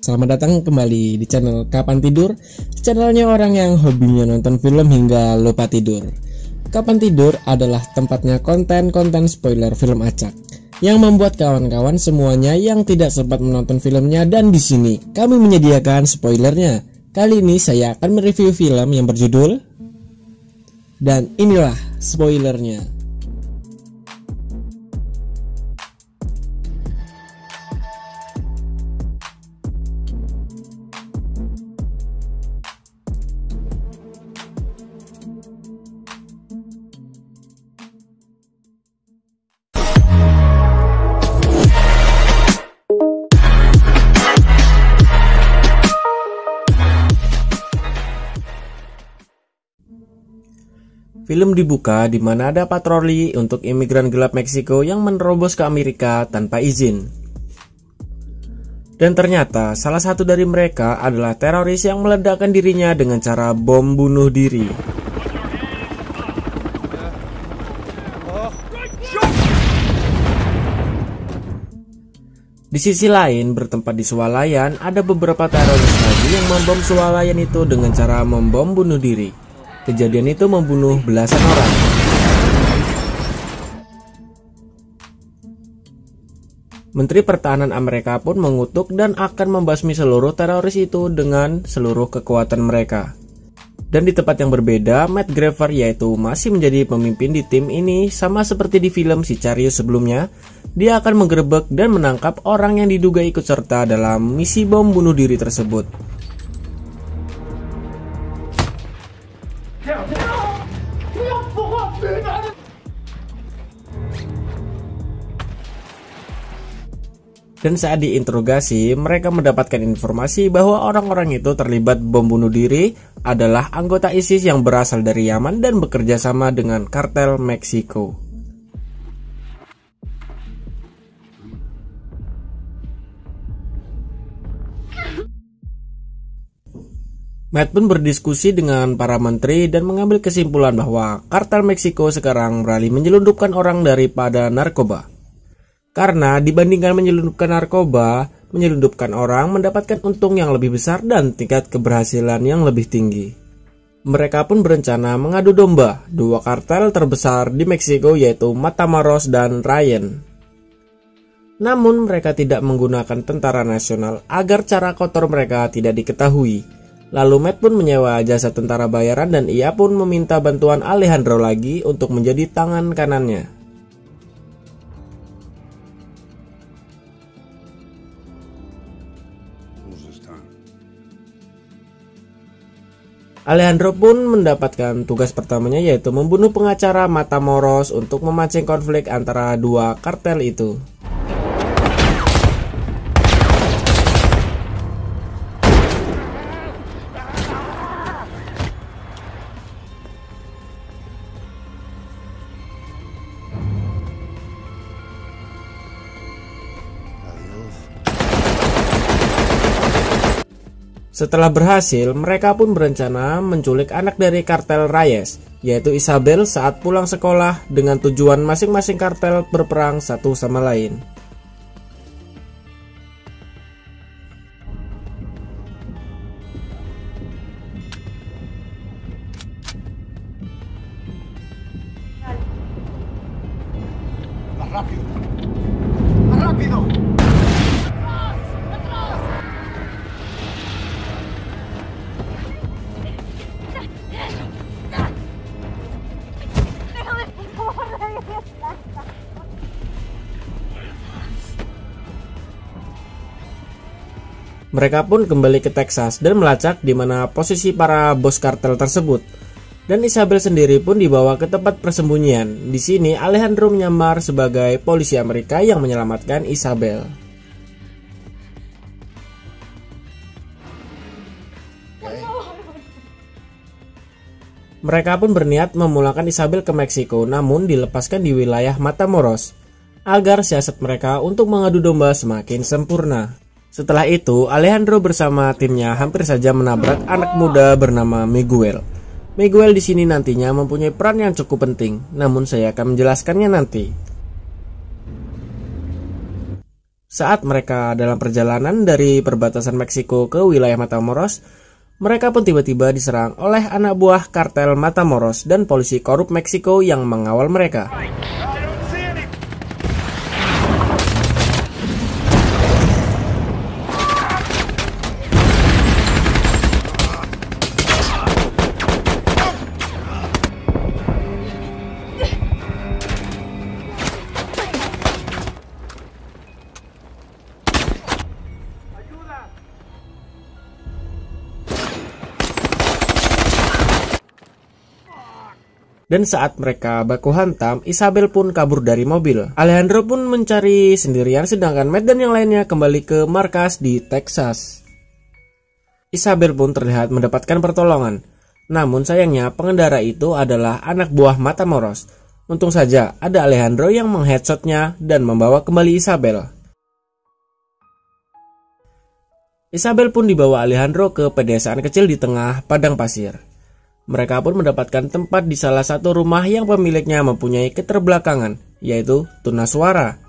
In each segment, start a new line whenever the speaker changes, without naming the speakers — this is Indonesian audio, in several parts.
Selamat datang kembali di channel Kapan Tidur, channelnya orang yang hobinya nonton film hingga lupa tidur. Kapan Tidur adalah tempatnya konten-konten spoiler film acak yang membuat kawan-kawan semuanya yang tidak sempat menonton filmnya, dan di sini kami menyediakan spoilernya. Kali ini saya akan mereview film yang berjudul dan inilah spoilernya. Film dibuka di mana ada patroli untuk imigran gelap Meksiko yang menerobos ke Amerika tanpa izin. Dan ternyata salah satu dari mereka adalah teroris yang meledakkan dirinya dengan cara bom bunuh diri. Di sisi lain, bertempat di swalayan, ada beberapa teroris lagi yang membom swalayan itu dengan cara membom bunuh diri. Kejadian itu membunuh belasan orang. Menteri Pertahanan Amerika pun mengutuk dan akan membasmi seluruh teroris itu dengan seluruh kekuatan mereka. Dan di tempat yang berbeda, Matt Graver yaitu masih menjadi pemimpin di tim ini, sama seperti di film Sicarius sebelumnya. Dia akan menggerebek dan menangkap orang yang diduga ikut serta dalam misi bom bunuh diri tersebut. Dan saat diinterogasi, mereka mendapatkan informasi bahwa orang-orang itu terlibat bom bunuh diri adalah anggota ISIS yang berasal dari Yaman dan bekerja sama dengan kartel Meksiko. Matt pun berdiskusi dengan para menteri dan mengambil kesimpulan bahwa kartel Meksiko sekarang beralih menyelundupkan orang daripada narkoba. Karena dibandingkan menyelundupkan narkoba, menyelundupkan orang mendapatkan untung yang lebih besar dan tingkat keberhasilan yang lebih tinggi. Mereka pun berencana mengadu domba dua kartel terbesar di Meksiko yaitu Matamoros dan Ryan. Namun mereka tidak menggunakan tentara nasional agar cara kotor mereka tidak diketahui. Lalu Matt pun menyewa jasa tentara bayaran dan ia pun meminta bantuan Alejandro lagi untuk menjadi tangan kanannya. Alejandro pun mendapatkan tugas pertamanya yaitu membunuh pengacara Matamoros untuk memancing konflik antara dua kartel itu. Setelah berhasil, mereka pun berencana menculik anak dari kartel Reyes, yaitu Isabel saat pulang sekolah dengan tujuan masing-masing kartel berperang satu sama lain. Mereka pun kembali ke Texas dan melacak di mana posisi para bos kartel tersebut. Dan Isabel sendiri pun dibawa ke tempat persembunyian. Di sini Alejandro menyamar sebagai polisi Amerika yang menyelamatkan Isabel. Mereka pun berniat memulangkan Isabel ke Meksiko, namun dilepaskan di wilayah Matamoros agar siasat mereka untuk mengadu domba semakin sempurna. Setelah itu, Alejandro bersama timnya hampir saja menabrak anak muda bernama Miguel. Miguel di sini nantinya mempunyai peran yang cukup penting, namun saya akan menjelaskannya nanti. Saat mereka dalam perjalanan dari perbatasan Meksiko ke wilayah Matamoros, mereka pun tiba-tiba diserang oleh anak buah kartel Matamoros dan polisi korup Meksiko yang mengawal mereka. Dan saat mereka baku hantam, Isabel pun kabur dari mobil. Alejandro pun mencari sendirian, sedangkan Matt dan yang lainnya kembali ke markas di Texas. Isabel pun terlihat mendapatkan pertolongan. Namun sayangnya pengendara itu adalah anak buah Matamoros. Untung saja ada Alejandro yang mengheadshotnya dan membawa kembali Isabel. Isabel pun dibawa Alejandro ke pedesaan kecil di tengah padang pasir. Mereka pun mendapatkan tempat di salah satu rumah yang pemiliknya mempunyai keterbelakangan, yaitu tunaswara.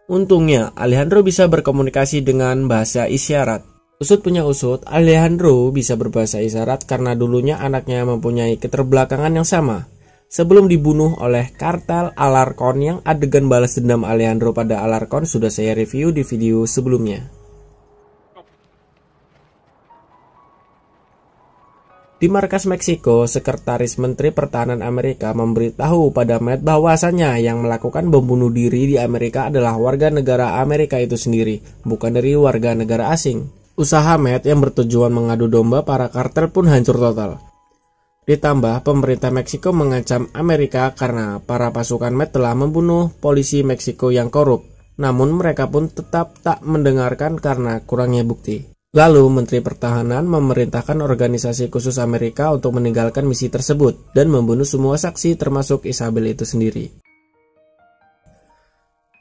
Untungnya, Alejandro bisa berkomunikasi dengan bahasa isyarat. Usut punya usut, Alejandro bisa berbahasa isyarat karena dulunya anaknya mempunyai keterbelakangan yang sama. Sebelum dibunuh oleh kartel Alarcon, yang adegan balas dendam Alejandro pada Alarcon sudah saya review di video sebelumnya. Di markas Meksiko, Sekretaris Menteri Pertahanan Amerika memberitahu pada Matt bahwasannya yang melakukan bom bunuh diri di Amerika adalah warga negara Amerika itu sendiri, bukan dari warga negara asing. Usaha Matt yang bertujuan mengadu domba para kartel pun hancur total. Ditambah, pemerintah Meksiko mengancam Amerika karena para pasukan Matt telah membunuh polisi Meksiko yang korup. Namun mereka pun tetap tak mendengarkan karena kurangnya bukti. Lalu Menteri Pertahanan memerintahkan organisasi khusus Amerika untuk meninggalkan misi tersebut dan membunuh semua saksi termasuk Isabel itu sendiri.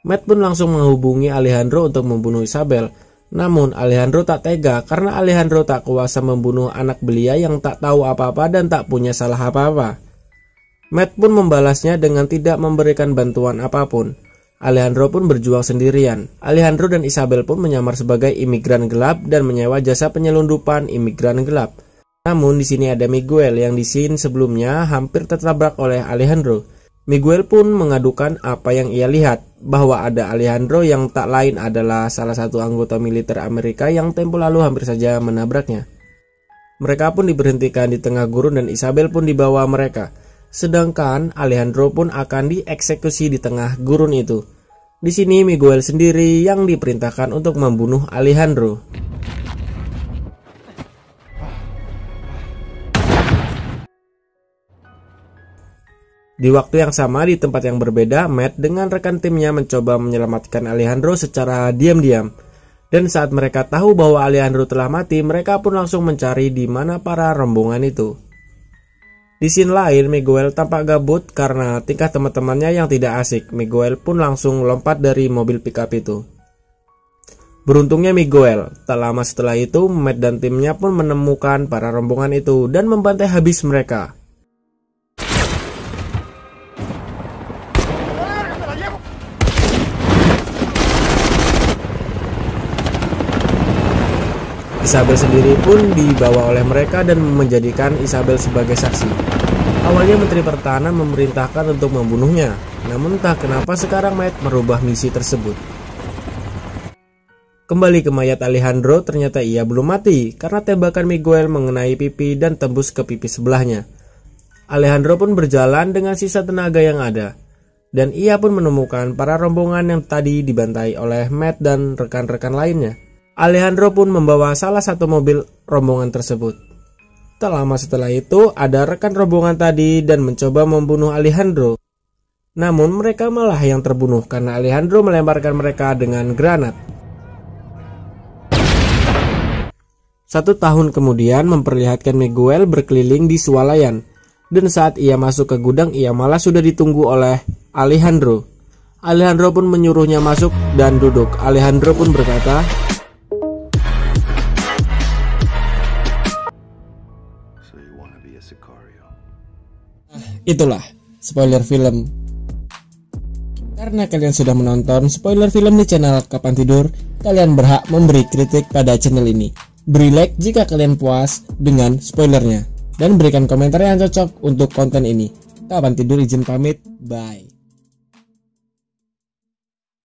Matt pun langsung menghubungi Alejandro untuk membunuh Isabel. Namun Alejandro tak tega karena Alejandro tak kuasa membunuh anak belia yang tak tahu apa-apa dan tak punya salah apa-apa. Matt pun membalasnya dengan tidak memberikan bantuan apapun. Alejandro pun berjuang sendirian. Alejandro dan Isabel pun menyamar sebagai imigran gelap dan menyewa jasa penyelundupan imigran gelap. Namun di sini ada Miguel yang di scene sebelumnya hampir tertabrak oleh Alejandro. Miguel pun mengadukan apa yang ia lihat, bahwa ada Alejandro yang tak lain adalah salah satu anggota militer Amerika yang tempo lalu hampir saja menabraknya. Mereka pun diberhentikan di tengah gurun dan Isabel pun dibawa mereka. Sedangkan Alejandro pun akan dieksekusi di tengah gurun itu. Di sini Miguel sendiri yang diperintahkan untuk membunuh Alejandro. Di waktu yang sama di tempat yang berbeda, Matt dengan rekan timnya mencoba menyelamatkan Alejandro secara diam-diam. Dan saat mereka tahu bahwa Alejandro telah mati, mereka pun langsung mencari di mana para rombongan itu. Di scene lain, Miguel tampak gabut karena tingkah teman-temannya yang tidak asik. Miguel pun langsung lompat dari mobil pickup itu. Beruntungnya Miguel, tak lama setelah itu Matt dan timnya pun menemukan para rombongan itu dan membantai habis mereka. Isabel sendiri pun dibawa oleh mereka dan menjadikan Isabel sebagai saksi. Awalnya Menteri Pertahanan memerintahkan untuk membunuhnya, namun entah kenapa sekarang Matt merubah misi tersebut. Kembali ke mayat Alejandro, ternyata ia belum mati karena tembakan Miguel mengenai pipi dan tembus ke pipi sebelahnya. Alejandro pun berjalan dengan sisa tenaga yang ada, dan ia pun menemukan para rombongan yang tadi dibantai oleh Matt dan rekan-rekan lainnya. Alejandro pun membawa salah satu mobil rombongan tersebut. Tak lama setelah itu, ada rekan rombongan tadi dan mencoba membunuh Alejandro. Namun mereka malah yang terbunuh karena Alejandro melemparkan mereka dengan granat. 1 tahun kemudian memperlihatkan Miguel berkeliling di swalayan. Dan saat ia masuk ke gudang, ia malah sudah ditunggu oleh Alejandro. Alejandro pun menyuruhnya masuk dan duduk. Alejandro pun berkata, itulah spoiler film. Karena kalian sudah menonton spoiler film di channel Kapan Tidur, kalian berhak memberi kritik pada channel ini. Beri like jika kalian puas dengan spoilernya, dan berikan komentar yang cocok untuk konten ini. Kapan Tidur izin pamit, bye.